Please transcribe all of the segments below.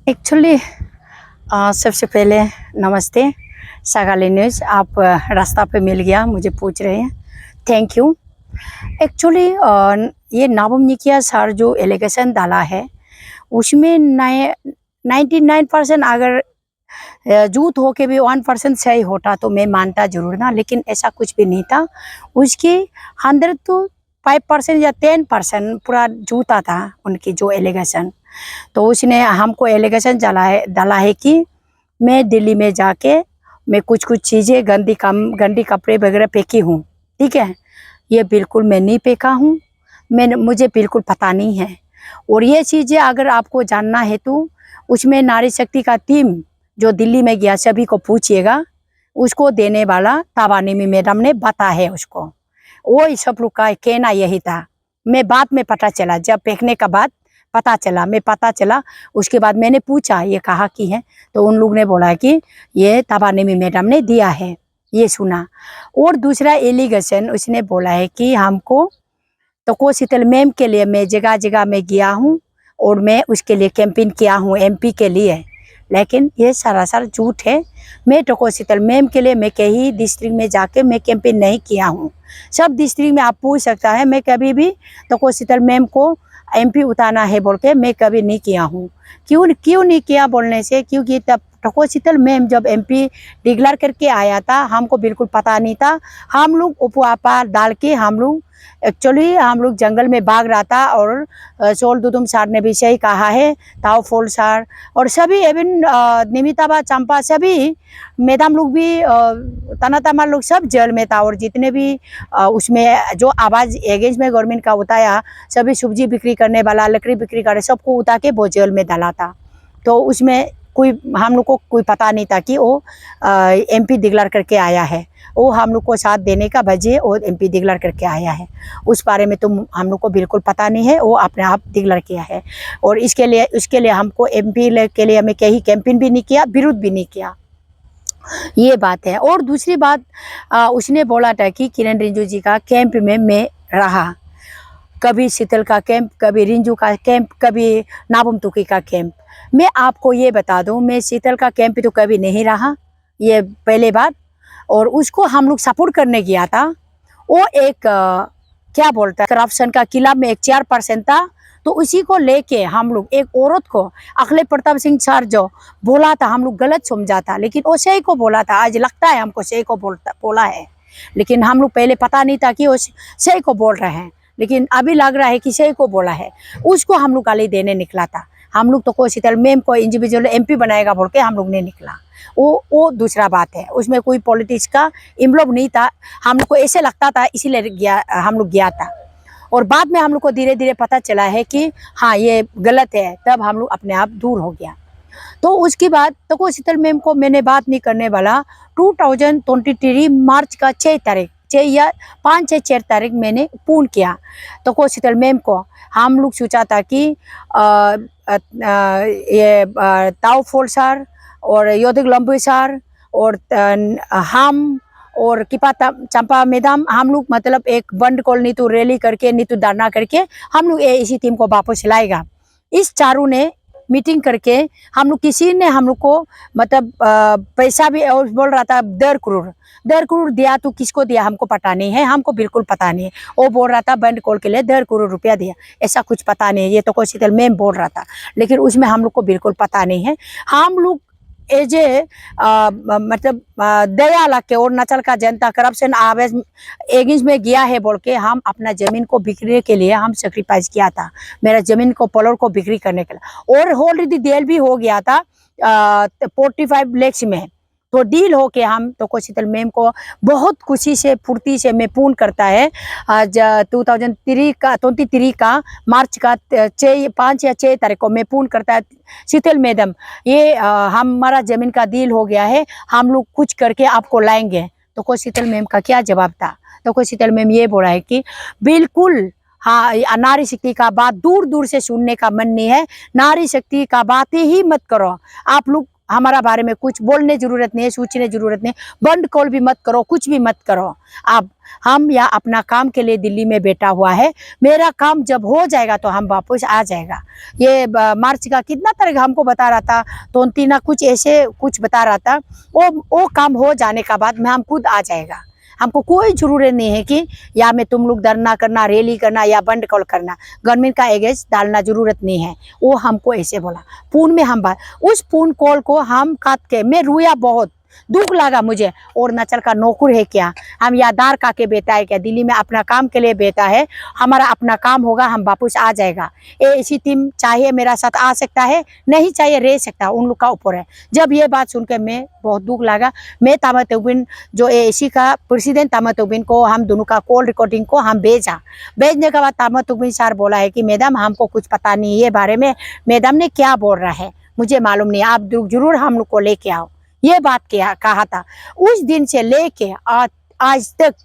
Actually सबसे पहले नमस्ते। सगाली न्यूज़ आप रास्ता पे मिल गया, मुझे पूछ रहे हैं, थैंक यू। एक्चुअली ये नाबम निकिया सर जो एलिगेशन डाला है उसमें 99% अगर झूठ हो के भी 1% सही होता तो मैं मानता जरूर ना, लेकिन ऐसा कुछ भी नहीं था। उसकी 100 तो 5% या 10% पूरा झूठा था उनकी जो एलिगेशन। तो उसने हमको एलिगेशन डाला है कि मैं दिल्ली में जाके मैं कुछ कुछ चीज़ें गंदी कपड़े वगैरह फेंकी हूँ। ठीक है, ये बिल्कुल मैं नहीं फेंका हूँ, मुझे बिल्कुल पता नहीं है। और ये चीज़ें अगर आपको जानना है तो उसमें नारी शक्ति का टीम जो दिल्ली में गया सभी को पूछिएगा, उसको देने वाला ताबानिमी मैडम ने बता है उसको। वो सब लोग का कहना यही था। मैं बाद में पता चला, जब फेंकने का बाद पता चला उसके बाद मैंने पूछा ये कहा कि है, तो उन लोग ने बोला कि ये ताबानिमी मैडम ने दिया है, ये सुना। और दूसरा एलिगेशन उसने बोला है कि हमको तो को शीतल मैम के लिए मैं जगह जगह में गया हूँ और मैं उसके लिए कैंपेन किया हूँ एमपी के लिए, लेकिन ये सरासर झूठ है। मैं टको शीतल मैम के लिए मैं कहीं डिस्ट्रिक्ट में जाके मैं कैंपेन नहीं किया हूँ। सब डिस्ट्रिक्ट में आप पूछ सकता है, मैं कभी भी टको शीतल मैम को एमपी उतारना है बोल के मैं कभी नहीं किया हूँ। क्यों नहीं किया बोलने से, क्योंकि तब टको शीतल मैम जब एमपी डिक्लेयर करके आया था हमको बिल्कुल पता नहीं था। हम लोग उपवापा डाल के हम लोग जंगल में भाग रहा था। और सोल दुदुम सर ने भी सही कहा है, ताओ फोल सर और सभी एवं निमिताबा चंपा सभी मैडम लोग भी तना तमा लोग सब जेल में था। और जितने भी उसमें जो आवाज़ एगेंस्ट में गवर्नमेंट का उठाया, सभी सब्जी बिक्री करने वाला लकड़ी बिक्री करे सबको उठा के वो जेल में डाला था। तो उसमें कोई हम लोग को कोई पता नहीं था कि वो एमपी डिक्लेयर करके आया है। वो हम लोग को साथ देने का वजह और एमपी डिक्लेयर करके आया है, उस बारे में तो हम लोग को बिल्कुल पता नहीं है। वो अपने आप डिक्लेयर किया है और उसके लिए हमको एमपी के लिए हमें कहीं कैंपेन भी नहीं किया, विरोध भी नहीं किया, ये बात है। और दूसरी बात उसने बोला था कि किरण रिजिजू जी का कैंप में मैं रहा, कभी शीतल का कैंप, कभी रिंजू का कैंप, कभी नाबम तुकी का कैंप। मैं आपको ये बता दूं, मैं शीतल का कैंप तो कभी नहीं रहा, ये पहले बात। और उसको हम लोग सपोर्ट करने गया था। वो एक क्या बोलता है, करप्शन का किला में एक चेयरपर्सन था, तो उसी को लेके हम लोग एक औरत को अखिलेश प्रताप सिंह सर जो बोला था हम लोग गलत समझा था, लेकिन वो सही को बोला था। आज लगता है हमको सही को बोला है, लेकिन हम लोग पहले पता नहीं था कि वो सही को बोल रहे हैं, लेकिन अभी लग रहा है कि सही को बोला है। उसको हम लोग गाली देने निकला था। हम लोग तो को शीतल मैम को इंडिविजुअल एमपी बनाएगा बोल के हम लोग ने निकला। वो दूसरा बात है, उसमें कोई पॉलिटिक्स का इन्वॉल्व नहीं था। हम लोग को ऐसे लगता था इसीलिए हम लोग गया था। और बाद में हम लोग को धीरे धीरे पता चला है कि हाँ ये गलत है, तब हम लोग अपने आप दूर हो गया। तो उसके बाद तो को शीतल मैम को मैंने बात नहीं करने वाला 2023 मार्च का 6 तारीख 6 या 5 या 6 तारीख मैंने फोन किया तो को शीतल मैम को। हम लोग सोचा था कि ये ताओ फोल सर और योधिक लंबू सर और हम और किपा चंपा मैडम, हम लोग मतलब एक बंद कॉल नीतू रैली करके नीतू धरना करके हम लोग इसी टीम को वापस लाएगा। इस चारों ने मीटिंग करके हम लोग किसी ने हम लोग को मतलब पैसा भी और बोल रहा था 1.5 करोड़ दिया, तो किसको दिया हमको पता नहीं है, हमको बिल्कुल पता नहीं है। वो बोल रहा था बंद कॉल के लिए 1.5 करोड़ रुपया दिया, ऐसा कुछ पता नहीं है। ये तो कोई शीतल मैम बोल रहा था, लेकिन उसमें हम लोग को बिल्कुल पता नहीं है। हम लोग एज ए मतलब दया लग के और नचल का जनता करप्शन आवेश एगेंस्ट में गया है बोल के हम अपना जमीन को बिक्री के लिए हम सेक्रीफाइस किया था, मेरा जमीन को पलोर को बिक्री करने के लिए। और ऑलरेडी डील भी हो गया था 45 लाख में, तो डील हो के हम तो को शीतल मैम को बहुत खुशी से फुर्ती से मैं पूर्ण करता है। आज 2023 का मार्च का 5 या 6 तारीख को मैं पूर्ण करता है शीतल मैडम, ये हमारा जमीन का डील हो गया है, हम लोग कुछ करके आपको लाएंगे। तो को शीतल मैम का क्या जवाब था, तो को शीतल मैम ये बोला है कि बिल्कुल हाँ, नारी शक्ति का बात दूर दूर से सुनने का मन नहीं है, नारी शक्ति का बातें ही मत करो। आप लोग हमारा बारे में कुछ बोलने जरूरत नहीं है, सोचने जरूरत नहीं, बंद कॉल भी मत करो, कुछ भी मत करो। अब हम यहाँ अपना काम के लिए दिल्ली में बैठा हुआ है, मेरा काम जब हो जाएगा तो हम वापस आ जाएगा। ये मार्च का कितना तारीख हमको बता रहा था, तो तीना कुछ ऐसे कुछ बता रहा था, वो काम हो जाने का बाद में हम खुद आ जाएगा। हमको कोई जरूरत नहीं है कि या में तुम लोग धरना करना, रैली करना या बंद कॉल करना, गवर्नमेंट का एगेंस्ट डालना जरूरत नहीं है। वो हमको ऐसे बोला। फोन में हम बात, उस फोन कॉल को हम काट के मैं रोया, बहुत दुख लगा मुझे। अरुणाचल का नौकर है क्या, हम यादार का के बेटा है क्या, दिल्ली में अपना काम के लिए बेटा है, हमारा अपना काम होगा, हम वापस आ जाएगा। ऐसी टीम चाहे मेरा साथ आ सकता है, नहीं चाहिए रह सकता, उन लोग का ऊपर है। जब ये बात सुन के मैं बहुत दुख लगा। मैं तामा तेउबिन जो एसी का प्रेसिडेंट तामा तेउबिन को हम दोनों का कॉल रिकॉर्डिंग को हम भेजने के बाद तामा तेउबिन सर बोला है कि मैडम हमको कुछ पता नहीं ये बारे में, मैडम ने क्या बोल रहा है मुझे मालूम नहीं, आप जरूर हम लोग को लेके आओ, ये बात क्या कहा था। उस दिन से लेके आज तक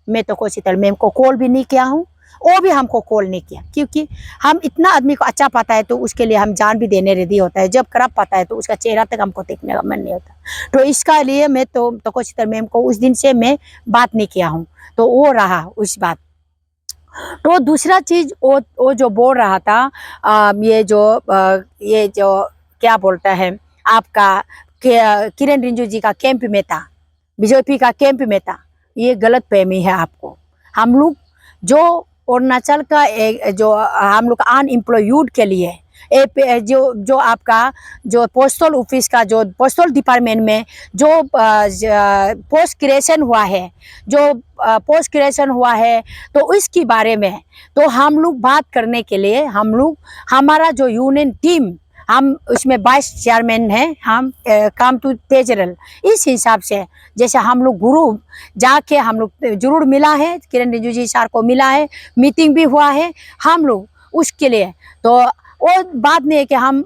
मैं तो कोशितल मैम को कॉल भी नहीं किया हूँ, वो भी हमको कॉल नहीं किया, क्योंकि हम इतना आदमी को अच्छा पाता है तो उसके लिए हम जान भी देने रेडी होता है। जब खराब पाता है तो उसका चेहरा तक हमको देखने का मन नहीं होता। तो इसका लिए मैं तो कोशितल मैम को उस दिन से मैं बात नहीं किया हूँ, तो वो रहा उस बात। तो दूसरा चीज वो जो बोल रहा था, ये जो क्या बोलता है आपका किरण रिजिजू जी का कैंप में था, बीजेपी का कैंप में था, ये गलत फहमी है आपको। हम लोग जो अरुणाचल का जो हम लोग अनएम्प्लॉयड के लिए जो आपका जो पोस्टल ऑफिस का जो पोस्टल डिपार्टमेंट में जो पोस्ट क्रिएशन हुआ है तो इसके बारे में तो हम लोग बात करने के लिए हमारा जो यूनियन टीम, हम उसमें 22 चेयरमैन हैं, हम काम टू तेजरल, इस हिसाब से जैसे हम लोग ग्रुप जाके हम लोग जरूर मिला है, किरण रिजिजू जी सर को मिला है, मीटिंग भी हुआ है हम लोग उसके लिए। तो वो बात नहीं है कि हम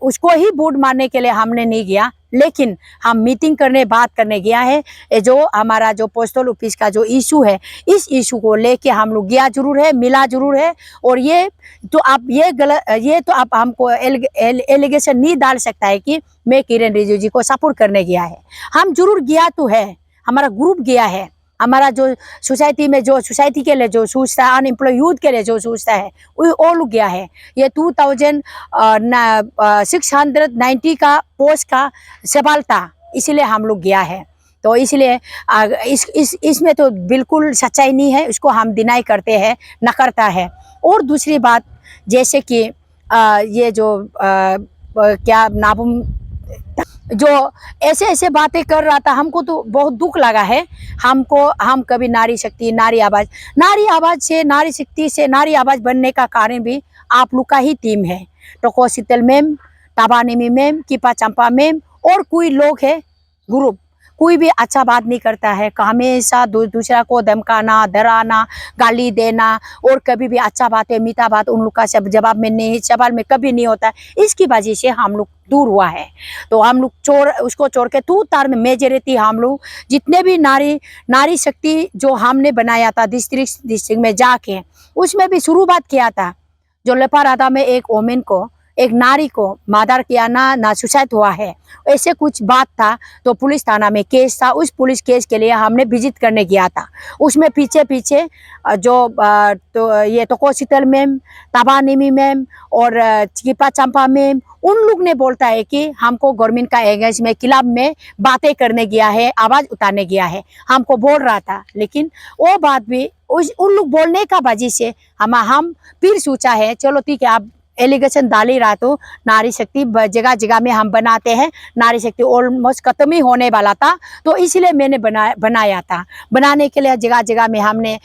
उसको ही वोट मारने के लिए हमने नहीं गया, लेकिन हम मीटिंग करने बात करने गया है। जो हमारा जो पोस्टल ऑफिस का जो इशू है, इस इशू को लेके हम लोग गया जरूर है, मिला जरूर है। और ये तो आप हमको एलिगेशन नहीं डाल सकता है कि मैं किरण रिजिजू जी को सपोर्ट करने गया है। हम जरूर गया तो है, हमारा ग्रुप गया है, हमारा जो सोसाइटी में जो सोसाइटी के लिए जो सोचता है, अनएम्प्लॉय यूथ के लिए जो सोचता है, वो लोग गया है। ये 2690 का पोस्ट का सवाल था, इसीलिए हम लोग गया है। तो इसलिए इसमें तो बिल्कुल सच्चाई नहीं है, उसको हम डिनाई करते हैं, नकारता है। और दूसरी बात जैसे कि ये जो क्या नाम जो ऐसे बातें कर रहा था, हमको तो बहुत दुख लगा है। हम कभी नारी शक्ति, नारी आवाज से, नारी शक्ति से नारी आवाज बनने का कारण भी आप लोग का ही टीम है। तो कोशितल मैम, ताबा निमी मैम, कीपा चंपा मैम और कोई लोग है ग्रुप, कोई भी अच्छा बात नहीं करता है, हमेशा दूसरा को धमकाना, डराना, गाली देना, और कभी भी अच्छा बात है, मीठा बात उन लोग का जवाब में नहीं, सवाल में कभी नहीं होता है। इसकी वजह से हम लोग दूर हुआ है। तो हम लोग उसको छोड़ के तू तार में मेजोरिटी हम लोग जितने भी नारी शक्ति जो हमने बनाया था डिस्ट्रिक्ट में जाके, उसमें भी शुरुआत किया था। जो लेपारादा में एक वोमेन को, एक नारी को मर्डर किया ना सुसाइड हुआ है, ऐसे कुछ बात था। तो पुलिस थाना में केस था, उस पुलिस केस के लिए हमने विजिट करने गया था। उसमें पीछे जो तो ये तो कोशितल मैम, ताबा निमी मैम और चिपा चंपा मैम, उन लोग ने बोलता है कि हमको गवर्नमेंट का एगेंस्ट में खिलाफ में बातें करने गया है, आवाज उतारने गया है, हमको बोल रहा था। लेकिन वो बात भी उन लोग बोलने का वजह से हम फिर सोचा है चलो ठीक है, आप एलिगेशन डाल ही रहा तो नारी शक्ति जगह जगह में हम बनाते हैं। नारी शक्ति ऑलमोस्ट खत्म ही होने वाला था, तो इसलिए मैंने बनाया था। बनाने के लिए जगह जगह में हमने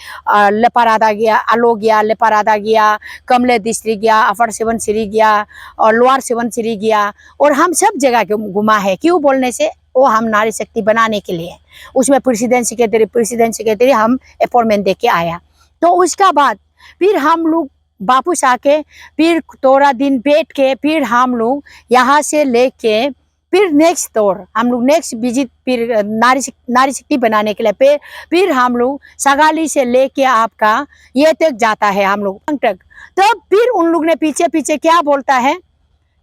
लेपारादा गया, आलो गया, लेपारादा गया, कमले डिस्ट्रिक्ट गया, अपर सुबनसिरी गया और लोअर सुबनसिरी गया, और हम सब जगह घुमा है। क्यों बोलने से वो हम नारी शक्ति बनाने के लिए, उसमें प्रेसिडेंट सेक्रेटरी हम अपॉइंटमेंट दे के आया। तो उसका बाद फिर हम लोग वापस आके फिर थोड़ा दिन बैठ के फिर हम लोग यहाँ से लेके फिर नेक्स्ट तौर हम लोग नेक्स्ट विजिट फिर नारी शक्ति बनाने के लिए फिर हम लोग सगाली से लेके आपका ये तक जाता है हम लोग तक। तब फिर उन लोग ने पीछे क्या बोलता है,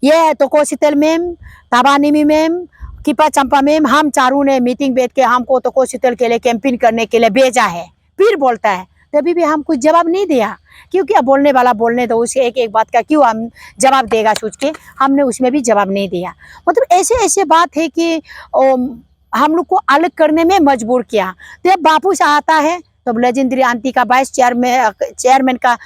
ये है तो कोशितल मैम, ताबा निमी मैम किपा चंपा में हम चारों ने मीटिंग बैठ के हमको तो कोशितल के लिए कैंपेन करने के लिए भेजा है, फिर बोलता है तभी भी हम कुछ जवाब नहीं दिया, क्योंकि अब बोलने वाला बोलने दो, उसे एक एक बात का क्यों हम जवाब देगा सोच के हमने उसमें भी जवाब नहीं दिया। मतलब ऐसे ऐसे बात है कि हम लोग को अलग करने में मजबूर किया। जब बापू से आता है तो लेजेंडरी आंटी का वाइस चेयरमैन का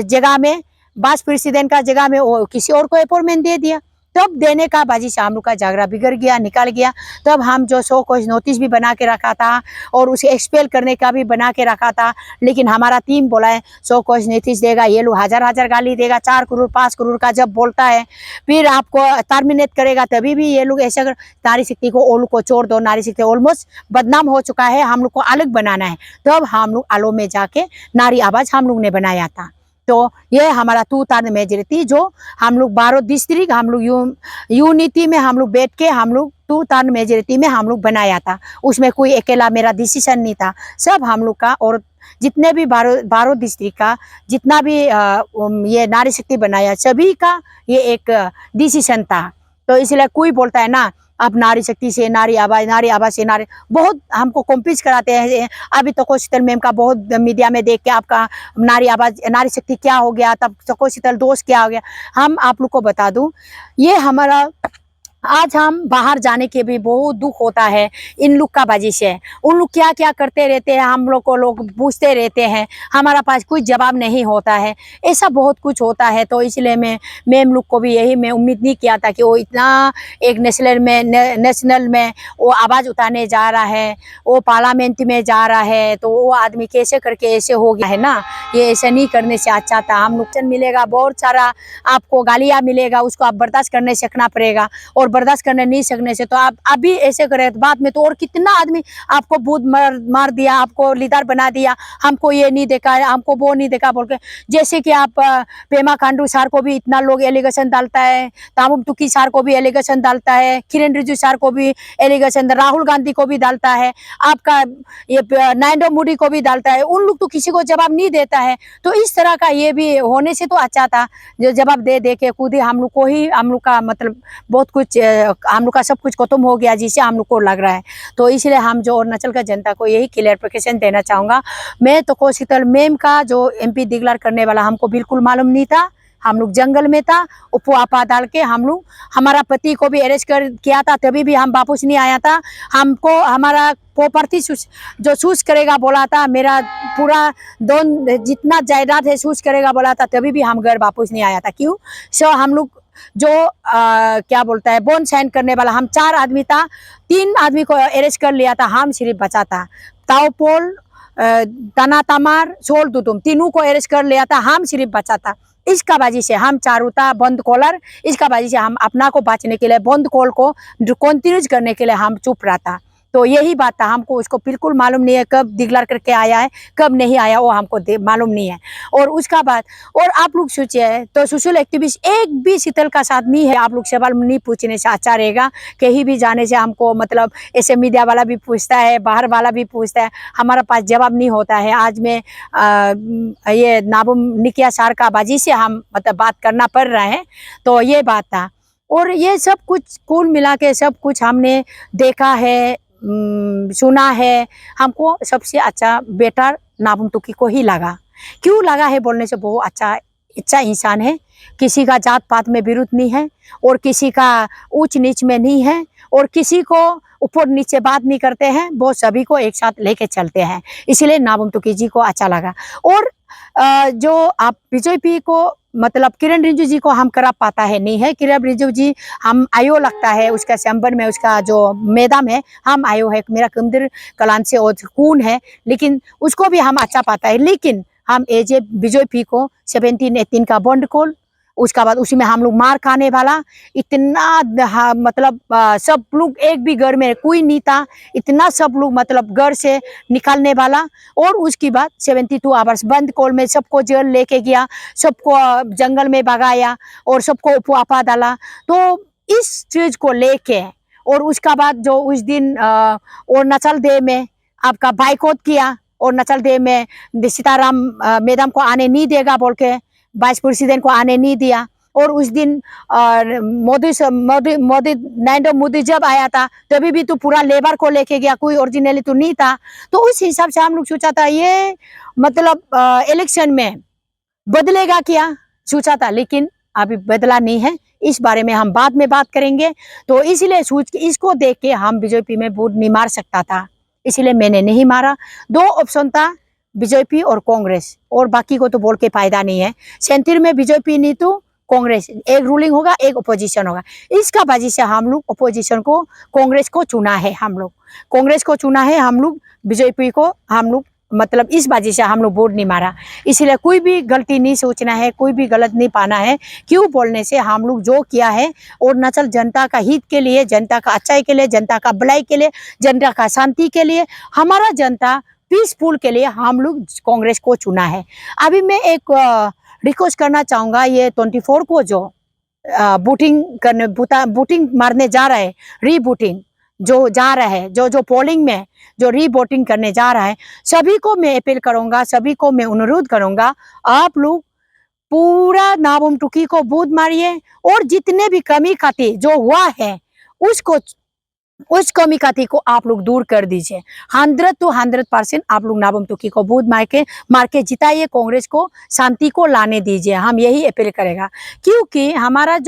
जगह में, वाइस प्रेसिडेंट का जगह में वो किसी और को अपॉइंटमेंट दे दिया। तब देने का बाजी से हम लोग का झगड़ा बिगड़ गया, निकल गया। तब हम जो सो कुछ नोटिस भी बना के रखा था और उसे एक्सपेल करने का भी बना के रखा था, लेकिन हमारा टीम बोला है सो कुछ नोटिस देगा, ये लोग हजार हजार गाली देगा, 4 करोड़ 5 करोड़ का जब बोलता है फिर आपको टर्मिनेट करेगा, तभी भी ये लोग ऐसा नारी शक्ति को ओलू को छोड़ दो, नारी शक्ति ऑलमोस्ट बदनाम हो चुका है, हम लोग को अलग बनाना है। तब हम लोग आलो में जाके नारी आवाज हम लोग ने बनाया था। तो ये हमारा 2/3 मेजॉरिटी जो हम लोग 12 डिस्ट्रिक्ट हम लोग यूनिटी में हम लोग बैठ के हम लोग 2/3 मेजॉरिटी में हम लोग बनाया था। उसमें कोई अकेला मेरा डिसीजन नहीं था, सब हम लोग का, और जितने भी 12 डिस्ट्रिक्ट का जितना भी ये नारी शक्ति बनाया सभी का ये एक डिसीजन था। तो इसलिए कोई बोलता है ना अब नारी शक्ति से नारी आवाज से नारी, बहुत हमको कॉम्पीट कराते हैं। अभी तो कोशितल मैम का बहुत मीडिया में देख के आपका नारी आवाज नारी शक्ति क्या हो गया, तब तो कोशितल दोस्त क्या हो गया। हम आप लोग को बता दूं, ये हमारा आज हम बाहर जाने के भी बहुत दुख होता है इन लोग का वजह से। उन लोग क्या क्या करते रहते हैं, हम लोग को लोग पूछते रहते हैं, हमारा पास कोई जवाब नहीं होता है, ऐसा बहुत कुछ होता है। तो इसलिए मैम लोग को भी यही मैं उम्मीद नहीं किया था कि वो इतना एक नेशनल में वो आवाज़ उठाने जा रहा है, वो पार्लियामेंट में जा रहा है, तो वो आदमी कैसे करके ऐसे हो गया है ना। ये ऐसे नहीं करने से अच्छा था। हम नुकसान मिलेगा, बहुत सारा आपको गालियाँ मिलेगा, उसको आप बर्दाश्त करने सीखना पड़ेगा, और बर्दाश्त करने नहीं सकने से तो आप अभी ऐसे करें तो बाद में तो और कितना आदमी आपको बूथ मार दिया, आपको लीडर बना दिया, हमको ये नहीं देखा, हमको वो नहीं देखा बोल के। जैसे कि आप पेमा खांडू सर को भी इतना लोग एलिगेशन डालता है, तामुम तुकी सर को भी एलिगेशन डालता है, किरण रिजिजू सर को भी एलिगेशन, राहुल गांधी को भी डालता है, आपका ये नरेंद्र मोदी को भी डालता है। उन लोग तो किसी को जवाब नहीं देता है। तो इस तरह का ये भी होने से तो अच्छा था, जो जवाब दे दे के खुद ही हम लोग को ही हम लोग का मतलब बहुत कुछ हम लोग का सब कुछ खत्म हो गया जिसे हम लोग को लग रहा है। तो इसलिए हम जो अरुणाचल का जनता को यही क्लियरिफिकेशन देना चाहूँगा। मैं तो कोशितल मैम का जो MP डिक्लेयर करने वाला हमको बिल्कुल मालूम नहीं था। हम लोग जंगल में था, उपो आपा डाल के हम लोग हमारा पति को भी अरेस्ट कर किया था, तभी भी हम वापस नहीं आया था। हमको हमारा प्रॉपर्टी जो सूज करेगा बोला था, मेरा पूरा जितना जायदाद है सूज करेगा बोला था, तभी भी हम घर वापस नहीं आया था। क्यों? सो हम लोग जो क्या बोलता है बॉन्ड साइन करने वाला, हम 4 आदमी था, 3 आदमी को अरेस्ट कर लिया था, हम सिर्फ बचा था। ताओपोल, तना तमार, सोल दुदुम, तीनों को अरेस्ट कर लिया था, हम सिर्फ बचा था। इसका वजह से हम चारों था बंद कॉलर, इसका वजह से हम अपना को बचने के लिए बंद कॉल को कंटिन्यूज करने के लिए हम चुप रहा था। तो यही बात था, हमको उसको बिल्कुल मालूम नहीं है कब डिक्लेयर करके आया है कब नहीं आया, वो हमको मालूम नहीं है। और उसका बाद और आप लोग सोचिए तो सोशल एक्टिविस्ट एक भी शीतल का साथ नहीं है। आप लोग सवाल नहीं पूछने से अच्छा रहेगा, कहीं भी जाने से हमको मतलब ऐसे मीडिया वाला भी पूछता है, बाहर वाला भी पूछता है, हमारा पास जवाब नहीं होता है। आज में ये नाबुम निकिया सर का बाजी से हम मतलब बात करना पड़ रहा है। तो ये बात था, और ये सब कुछ कुल मिला के सब कुछ हमने देखा है, सुना है। हमको सबसे अच्छा बेटर नाबुम तुकी को ही लगा। क्यों लगा है बोलने से, बहुत अच्छा इंसान है, किसी का जात पात में विरुद्ध नहीं है, और किसी का ऊंच नीच में नहीं है, और किसी को ऊपर नीचे बात नहीं करते हैं, वो सभी को एक साथ लेके चलते हैं। इसलिए नाबुम तुकी जी को अच्छा लगा। और जो आप बीजेपी को मतलब किरण रिजिजू जी को हम करा पाता है नहीं है। किरण रिजिजू जी हम आयो लगता है उसका चैम्बर में, उसका जो मैदान है हम आयो है, मेरा कुंदर कलान से और खून है, लेकिन उसको भी हम अच्छा पाता है। लेकिन हम एज ए बीजेपी को 17-18 का बॉन्ड कॉल, उसका बाद उसी में हम लोग मार खाने वाला, इतना मतलब सब लोग एक भी घर में कोई नहीं था, इतना सब लोग मतलब घर से निकालने वाला। और उसके बाद 72 आवर्स बंद कॉल में सबको जेल लेके गया, सबको जंगल में भगाया और सबको उपवापा डाला। तो इस चीज को लेके और उसका बाद जो उस दिन अरुणाचल डे में आपका बाइकआउट किया, और अरुणाचल डे में सीताराम मैडम को आने नहीं देगा बोल के वाइस प्रेसिडेंट को आने नहीं दिया, और उस दिन मोदी नरेंद्र मोदी जब आया था तभी भी तो पूरा लेबर को लेके गया, कोई ओरिजिनली तो नहीं था। तो उस हिसाब से हम लोग सोचा था ये मतलब इलेक्शन में बदलेगा क्या, सोचा था, लेकिन अभी बदला नहीं है। इस बारे में हम बाद में बात करेंगे। तो इसलिए सोच के इसको देख के हम बीजेपी में वोट नहीं मार सकता था, इसलिए मैंने नहीं मारा। दो ऑप्शन था, बीजेपी और कांग्रेस, और बाकी को तो बोल के फायदा नहीं है। सेंटर में बीजेपी नहीं तो कांग्रेस, एक रूलिंग होगा एक अपोजिशन होगा। इसका वजह से हम लोग अपोजिशन को कांग्रेस को चुना है, हम लोग कांग्रेस को चुना है, हम लोग बीजेपी को हम लोग मतलब इस वजह से हम लोग वोट नहीं मारा। इसलिए कोई भी गलती नहीं सोचना है, कोई भी गलत नहीं पाना है। क्यों बोलने से हम लोग जो किया है अरुणाचल जनता का हित के लिए, जनता का अच्छाई के लिए, जनता का भलाई के लिए, जनता का शांति के लिए, हमारा जनता पीसफुल के लिए हम लोग कांग्रेस को चुना है। अभी मैं एक रिक्वेस्ट करना चाहूँगा, ये 24 को जो वोटिंग करने वोटिंग मारने जा रहे हैं, रीवोटिंग जो जा रहा है, जो पोलिंग में जो रीवोटिंग करने जा रहा है, सभी को मैं अपील करूंगा, सभी को मैं अनुरोध करूंगा, आप लोग पूरा नाबम टुकी को बूथ मारिए और जितने भी कमी खाती जो हुआ है उसको, उस कमी खाती को आप लोग दूर कर दीजिए। 100 to 100% आप लोग नाबम टुकी को बूथ मार के जिताइए, कांग्रेस को शांति को लाने दीजिए, हम यही अपील करेगा। क्योंकि हमारा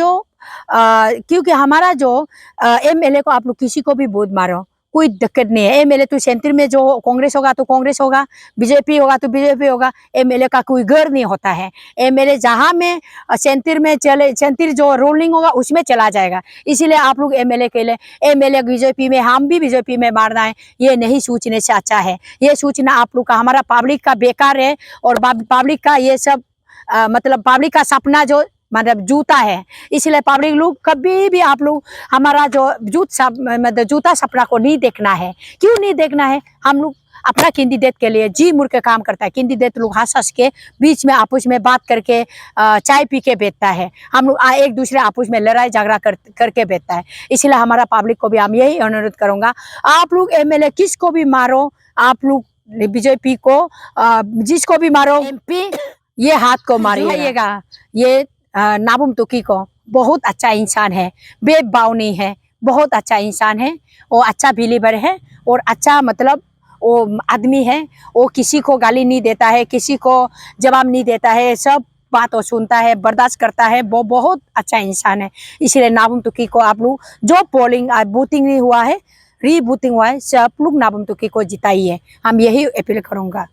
जो एमएलए को आप लोग किसी को भी वोट मारो कोई दिक्कत नहीं है। एमएलए तो सेंटर में जो कांग्रेस होगा तो कांग्रेस होगा, बीजेपी होगा तो बीजेपी होगा, एमएलए का कोई घर नहीं होता है। एमएलए जहां में सेंटर में चले, सेंटर जो रूलिंग होगा उसमें चला जाएगा। इसीलिए आप लोग एमएलए के लिए, एमएलए बीजेपी में, हम भी बीजेपी में मारना है, ये नहीं सोचने से अच्छा है। ये सोचना आप लोग का, हमारा पब्लिक का बेकार है, और पब्लिक का ये सब मतलब पब्लिक का सपना जो मतलब जूता है, इसलिए पब्लिक लोग कभी भी आप लोग हमारा जो मतलब जूता सपना को नहीं देखना है। क्यों नहीं देखना है? हम लोग अपना कैंडिडेट के लिए जी मुड़ के काम करता है। कैंडिडेट लोग हंस हंस के बीच में आपस में बात करके चाय पी के बेचता है, हम लोग एक दूसरे आपस में लड़ाई झगड़ा करके बेचता है। इसलिए हमारा पब्लिक को भी हम यही अनुरोध करूंगा, आप लोग एमएलए किसको भी मारो, आप लोग बीजेपी को जिसको भी मारो, एमपी ये हाथ को मारिएगा। ये नाबम तुकी को बहुत अच्छा इंसान है, बेभाव नहीं है, बहुत अच्छा इंसान है, वो अच्छा बिलीवर है और अच्छा मतलब वो आदमी है। वो किसी को गाली नहीं देता है, किसी को जवाब नहीं देता है, सब बात वो सुनता है, बर्दाश्त करता है, वो बहुत अच्छा इंसान है। इसलिए नाबम तुकी को आप लोग जो पोलिंग बूथिंग नहीं हुआ है, रीबूथिंग हुआ है, सब लोग नाबम तुकी को जिताइए, हम यही अपील करूँगा।